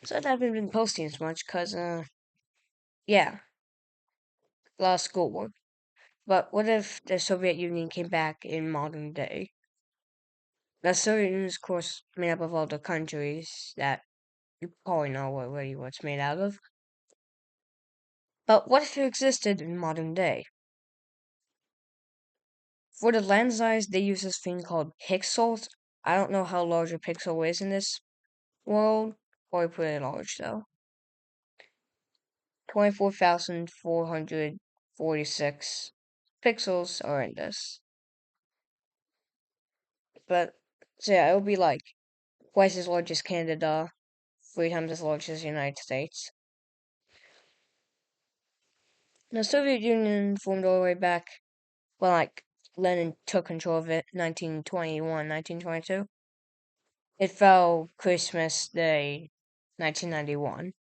So I haven't been posting as much because, yeah, a lot of schoolwork. But what if the Soviet Union came back in modern day? The Soviet Union is, of course, made up of all the countries that you probably know already what it's made out of. But what if it existed in modern day? For the land size, they use this thing called pixels. I don't know how large a pixel is in this world. Probably pretty large, though. 24,446 pixels are in this. But, so yeah, it would be like twice as large as Canada, 3 times as large as the United States. The Soviet Union formed all the way back when, like, Lenin took control of it, 1921, 1922. It fell Christmas Day, 1991.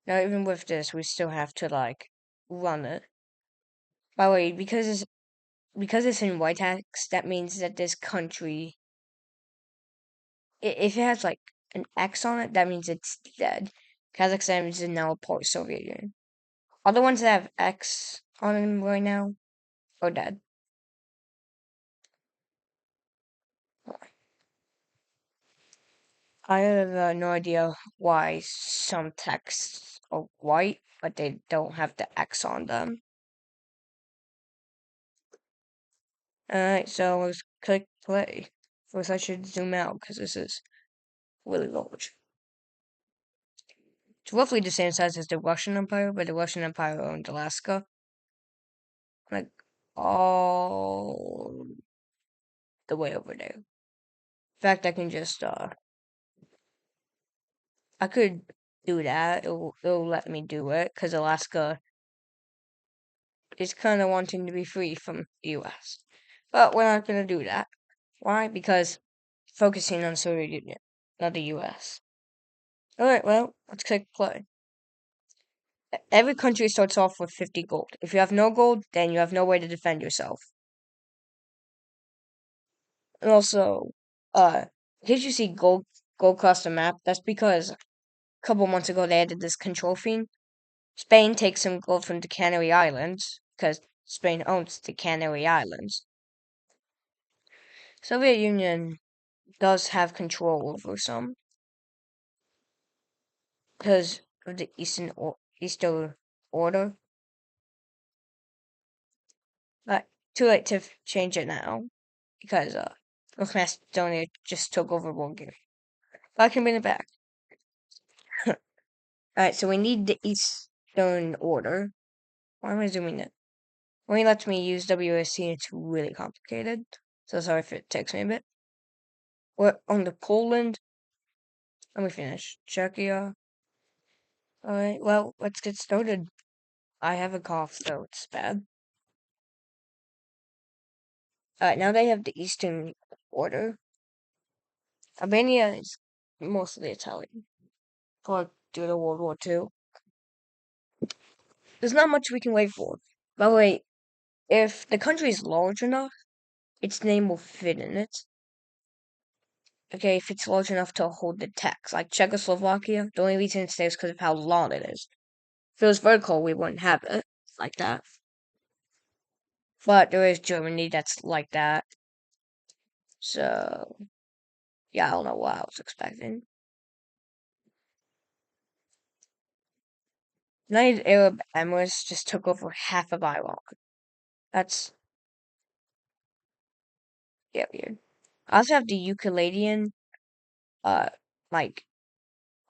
Now, even with this, we still have to, like, run it. By the way, because it's in white text, that means that this country, if it has, like, an X on it, that means it's dead. Kazakhstan is now a part of Soviet Union. All the ones that have X on them right now are dead. I have no idea why some texts are white, but they don't have the X on them. Alright, so let's click play. First, I should zoom out because this is really large. It's roughly the same size as the Russian Empire, but the Russian Empire owned Alaska. Like, all the way over there. In fact, I can just, I could do that. It'll let me do it, because Alaska is kind of wanting to be free from the US. But we're not going to do that. Why? Because focusing on Soviet Union, not the US. Alright, well, let's click play. Every country starts off with 50 gold. If you have no gold, then you have no way to defend yourself. And also, did you see gold across the map? That's because a couple months ago they added this control thing. Spain takes some gold from the Canary Islands, because Spain owns the Canary Islands. Soviet Union does have control over some, because of the Eastern Order. But too late to change it now, because North Macedonia just took over Bulgaria. But I can bring it back. Alright, so we need the Eastern Order. Why am I zooming in? When he lets me use WSC, it's really complicated. So sorry if it takes me a bit. We're on the Poland. Let me finish. Czechia. Alright, well, let's get started. I have a cough, so it's bad. Alright, now they have the Eastern Order. Albania is mostly Italian. Probably due to World War II. There's not much we can wait for. By the way, if the country is large enough, its name will fit in it. Okay, if it's large enough to hold the text. Like Czechoslovakia, the only reason it's there is because of how long it is. If it was vertical, we wouldn't have it like that. But there is Germany that's like that. So, yeah, I don't know what I was expecting. United Arab Emirates just took over half of Iraq. That's, yeah, weird. I also have the Euclidean, uh, like,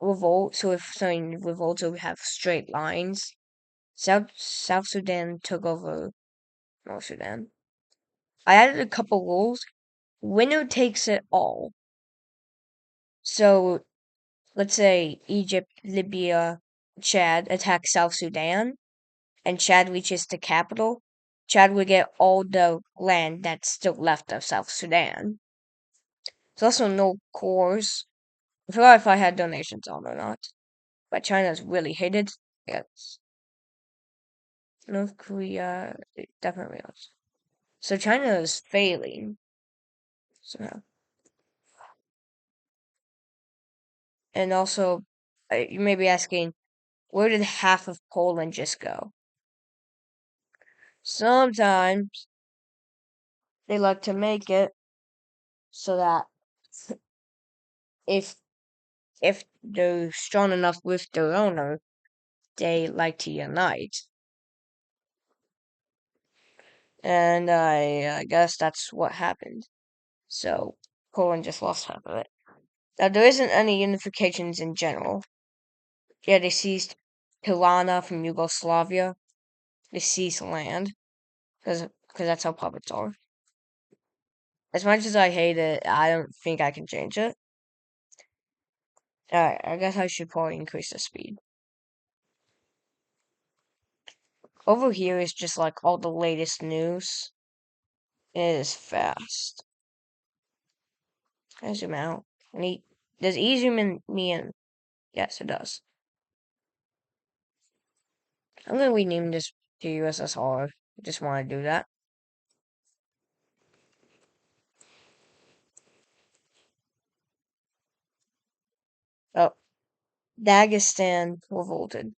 revolt. So if something revolts, it would have straight lines. South Sudan took over North Sudan. I added a couple rules. Winner takes it all. So let's say Egypt, Libya, Chad attack South Sudan, and Chad reaches the capital. Chad would get all the land that's still left of South Sudan. There's also no cores. I forgot if I had donations on or not. But China's really hated. Yes. North Korea, it definitely is. So China is failing. So And also, you may be asking, where did half of Poland just go? Sometimes they like to make it so that if if they're strong enough with their owner, they like to unite. And I guess that's what happened. So Poland just lost half of it. Now there isn't any unifications in general. Yeah, they seized Tirana from Yugoslavia. They seized land because that's how puppets are. As much as I hate it, I don't think I can change it. Alright, I guess I should probably increase the speed. Over here is just like all the latest news. It is fast. Can I zoom out? Does E zoom in me in? Yes, it does. I'm gonna rename this to USSR. I just want to do that. Oh, Dagestan revolted.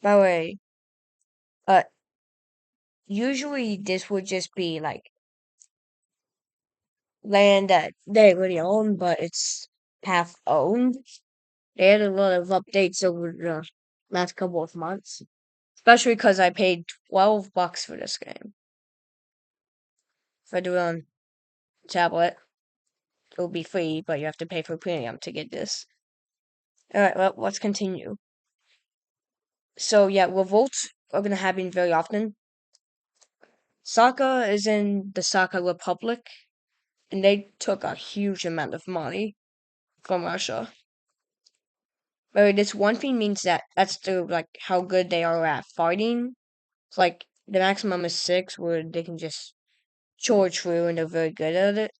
By the way, uh, usually this would just be like land that they already own, but it's half owned. They had a lot of updates over the last couple of months, especially because I paid $12 for this game. If I do it on tablet, it will be free, but you have to pay for premium to get this. Alright, well, let's continue. So, yeah, revolts are going to happen very often. Saka is in the Saka Republic, and they took a huge amount of money from Russia. But this one thing means that's the like how good they are at fighting. It's like the maximum is 6, where they can just charge through and they're very good at it.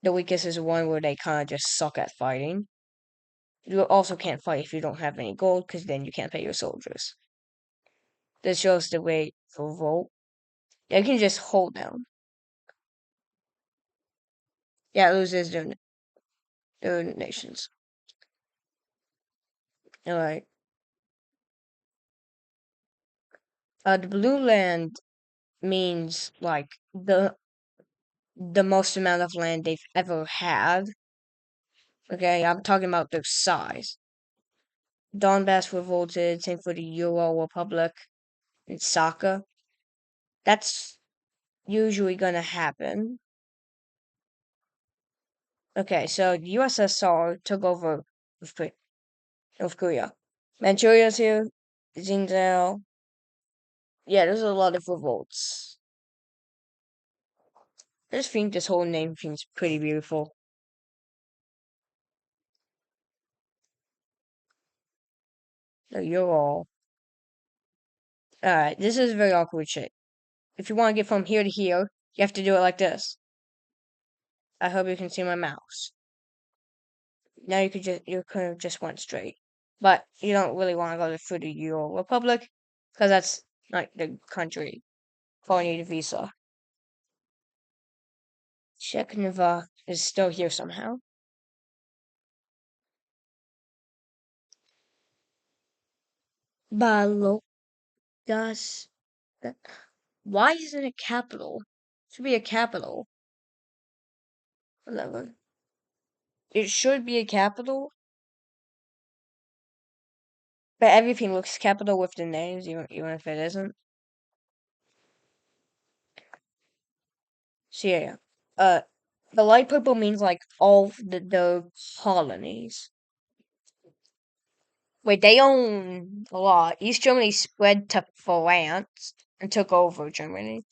The weakest is 1, where they kind of just suck at fighting. You also can't fight if you don't have any gold, because then you can't pay your soldiers. This shows the way for revolt. They can just hold down. Yeah, it loses their nations. Alright. The blue land means like the most amount of land they've ever had. Okay, I'm talking about their size. Donbass revolted, same for the Euro Republic and Saka. That's usually gonna happen. Okay, so the USSR took over North Korea. Manchuria's here, Xinjiang. Yeah, there's a lot of revolts. I just think this whole name seems pretty beautiful. So you're all. Alright, this is a very awkward shape. If you want to get from here to here, you have to do it like this. I hope you can see my mouse. Now you could have just went straight. But you don't really want to go through the Euro Republic, because that's not the country. Probably need a visa. Czechoslovakia is still here somehow. Balogas. Why isn't it capital? It should be a capital. Whatever. It should be a capital, but everything looks capital with the names, even if it isn't. So yeah. The light purple means like all the colonies. Wait, they own a lot. East Germany spread to France and took over Germany.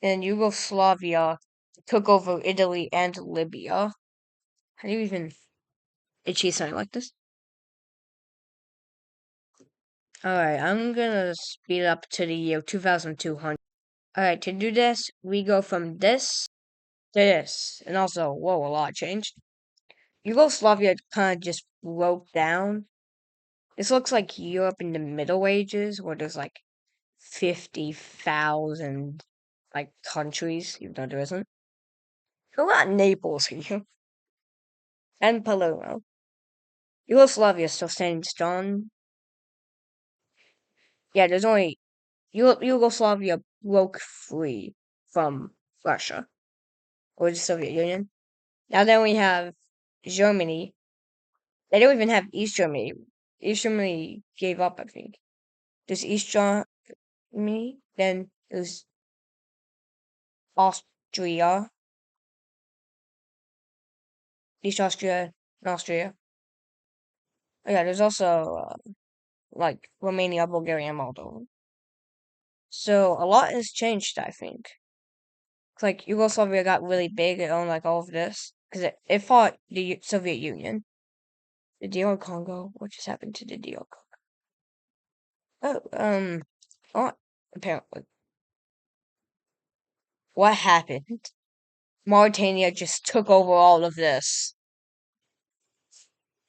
And Yugoslavia took over Italy and Libya. How do you even achieve something like this? Alright, I'm gonna speed up to the year 2200. Alright, to do this, we go from this to this. And also, whoa, a lot changed. Yugoslavia kind of just broke down. This looks like Europe in the Middle Ages, where there's like 50,000 like countries, even though there isn't. Who got Naples here? and Palermo. Yugoslavia is still standing strong. Yeah, there's only Yugoslavia broke free from Russia or the Soviet Union. Now then we have Germany. They don't even have East Germany. East Germany gave up, I think. There's East Germany, then there's Austria, East Austria, and Austria. Oh, yeah, there's also like Romania, Bulgaria, and Moldova. So a lot has changed, I think. It's like Yugoslavia got really big and owned like all of this because it fought the Soviet Union. The DR Congo. What just happened to the DR Congo? Oh, apparently. What happened? Mauritania just took over all of this.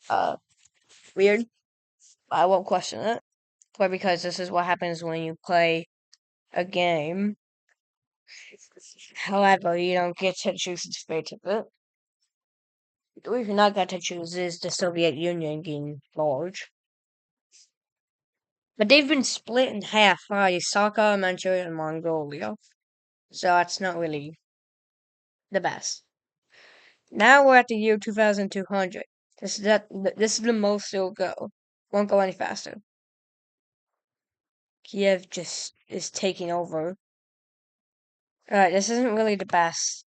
Uh, Weird. I won't question it. But because this is what happens when you play a game. However, you don't get to choose the fate of it. What you're not got to choose is the Soviet Union getting large. But they've been split in half by Saka, Manchuria, and Mongolia. So that's not really the best. Now we're at the year 2200. This is the most it'll go. Won't go any faster. Kiev just is taking over. Alright, this isn't really the best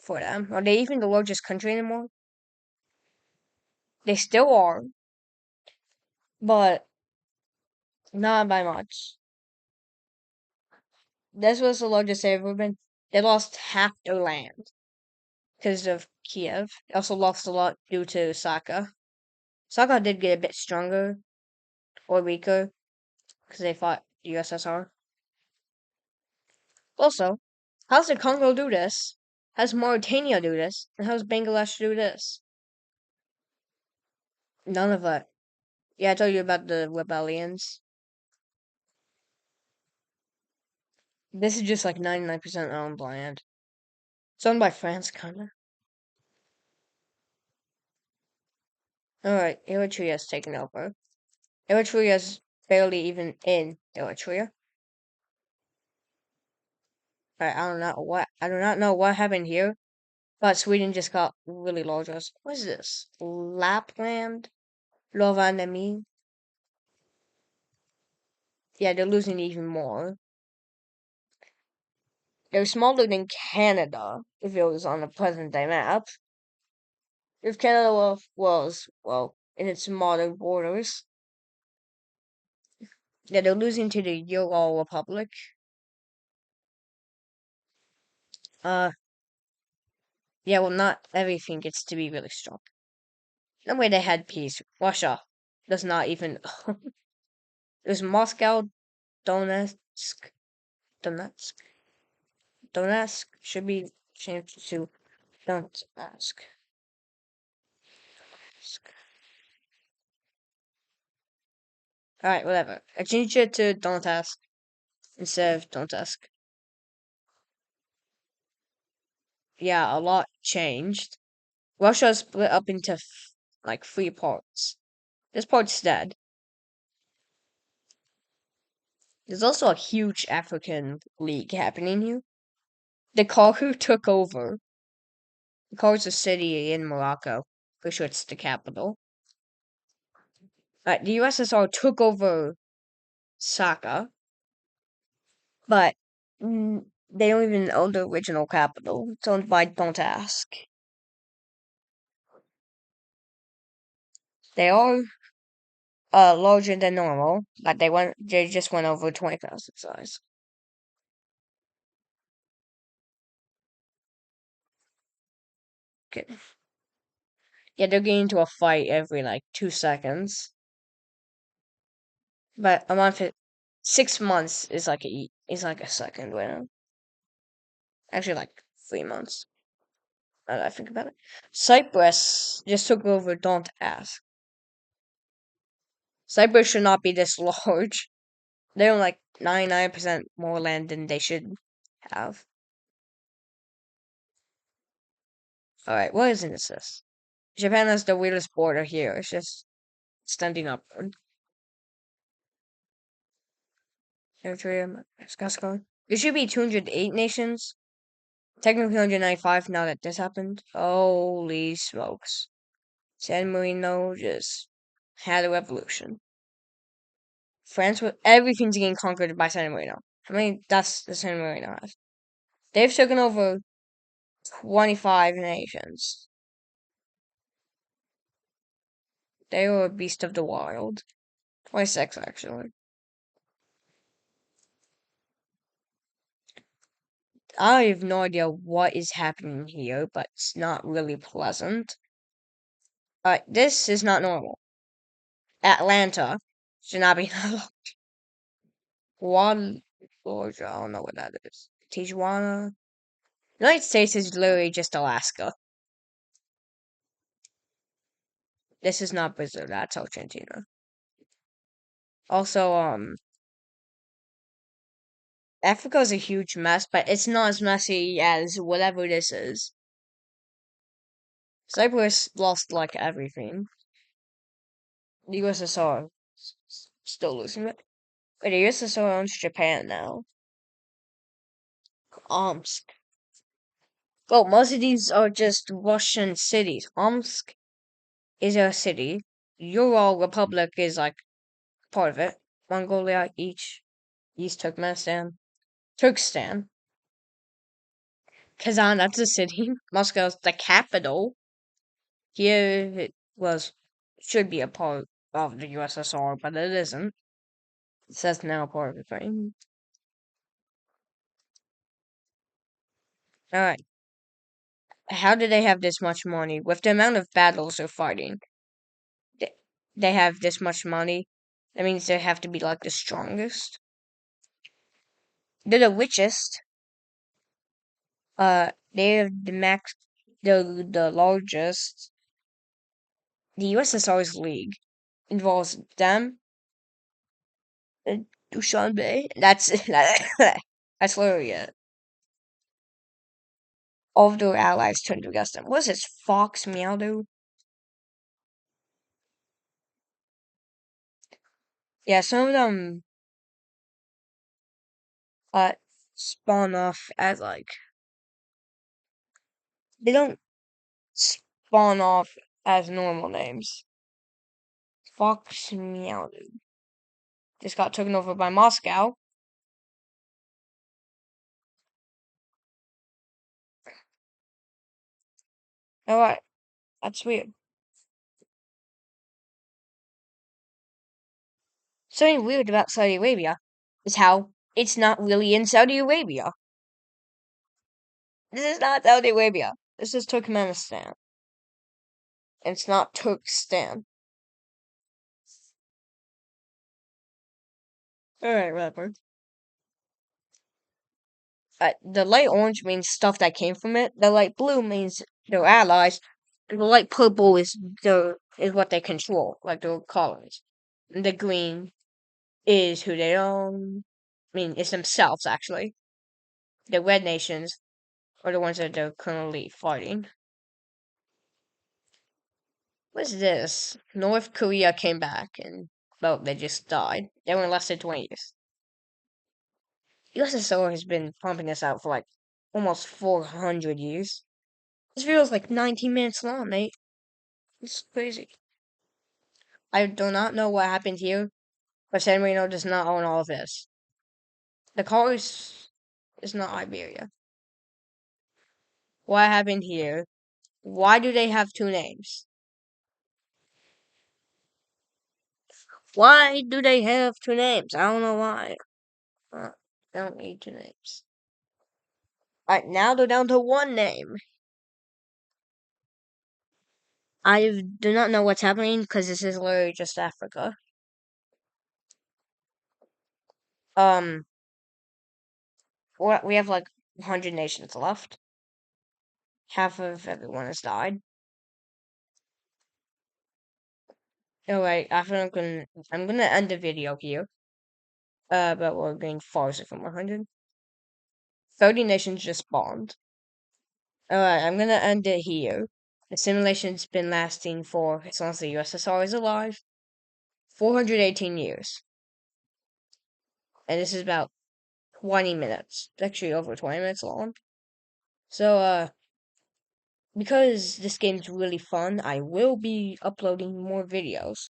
for them. Are they even the largest country anymore? They still are, but not by much. This was the largest they've ever been. They lost half their land because of Kiev. They also lost a lot due to Saka. Saka did get a bit stronger or weaker because they fought the USSR. Also, how's the Congo do this? How's Mauritania do this? And how's Bangladesh do this? None of it. Yeah, I told you about the rebellions. This is just like 99% owned land. It's owned by France, kinda. Alright, Eritrea's taken over. Eritrea's barely even in Eritrea. I do not know what happened here, but Sweden just got really large. What is this? Lapland? Rovaniemi? Yeah, they're losing even more. They're smaller than Canada, if it was on the present day map. If Canada was, well, in its modern borders. Yeah, they're losing to the Ural Republic. Uh, yeah, well, not everything gets to be really strong. No way they had peace. Russia does not even. There's Moscow, Donetsk, Donetsk, Donetsk should be changed to Donetsk. Alright, whatever. I changed it to Donetsk instead of Donetsk. Yeah, a lot changed. Russia split up into like three parts. This part's dead. There's also a huge African league happening here. The Karu took over. The Karu's a city in Morocco. Pretty sure it's the capital. The USSR took over Saka, but they don't even own the original capital. It's owned by Don't Ask. They are larger than normal, but they just went over 20,000 size. Okay. Yeah, they're getting into a fight every like 2 seconds. But a month, 6 months is like a second right now. Actually, like 3 months. Now that I think about it, Cyprus just took over. Don't ask. Cyprus should not be this large. They own like 99% more land than they should have. Alright, what is this? Japan has the weirdest border here. It's just standing upward. Eritrea, Escalating. There should be 208 nations. Technically 195 now that this happened. Holy smokes. San Marino just had a revolution. France with everything's getting conquered by San Marino. How many deaths does San Marino have? They've taken over 25 nations. They were a beast of the wild. 26 actually. I have no idea what is happening here, but it's not really pleasant. This is not normal. Atlanta should not be One Georgia, I don't know what that is. Tijuana. United States is literally just Alaska. This is not Brazil, that's Argentina. Also, Africa is a huge mess, but it's not as messy as whatever this is. Cyprus lost like everything. The USSR still losing it. But the USSR owns Japan now. Omsk. Well, most of these are just Russian cities. Omsk is a city. Ural Republic is like part of it. Mongolia, East Turkmenistan. Turkestan. Kazan, that's a city. Moscow's the capital. Here it should be a part of the USSR, but it isn't. It says now part of Ukraine. Alright. How do they have this much money? With the amount of battles they're fighting, they, they have this much money. That means they have to be like the strongest. They're the richest. They have the largest. The USSR's league involves them, Dushanbe. That's literally it. All of their allies turned against them. What is this? Fox Meowdo? Yeah, some of them uh spawn off as like they don't spawn off as normal names. Fox Meowdo just got taken over by Moscow. Alright, that's weird. Something weird about Saudi Arabia is how it's not really in Saudi Arabia. This is not Saudi Arabia. This is Turkmenistan. It's not Turkestan. Alright, whatever. The light orange means stuff that came from it. The light blue means their allies. And the light purple is what they control, like their colonies. And the green is who they own. I mean, it's themselves actually. The red nations are the ones that they're currently fighting. What's this? North Korea came back and well, they just died. They were in less than 20 years. USSR has been pumping this out for like almost 400 years. This video is like 19 minutes long, mate. It's crazy. I do not know what happened here, but San Marino does not own all of this. The car is not Iberia. What happened here? Why do they have two names? Why do they have two names? I don't know why. They don't need two names. Alright, now they're down to one name. I do not know what's happening because this is literally just Africa. Um, we have like 100 nations left. Half of everyone has died. Alright, I'm gonna end the video here. But we're getting far from 100. 30 nations just spawned. Alright, I'm gonna end it here. The simulation's been lasting for, as long as the USSR is alive, 418 years. And this is about 20 minutes. It's actually over 20 minutes long. So, because this game's really fun, I will be uploading more videos.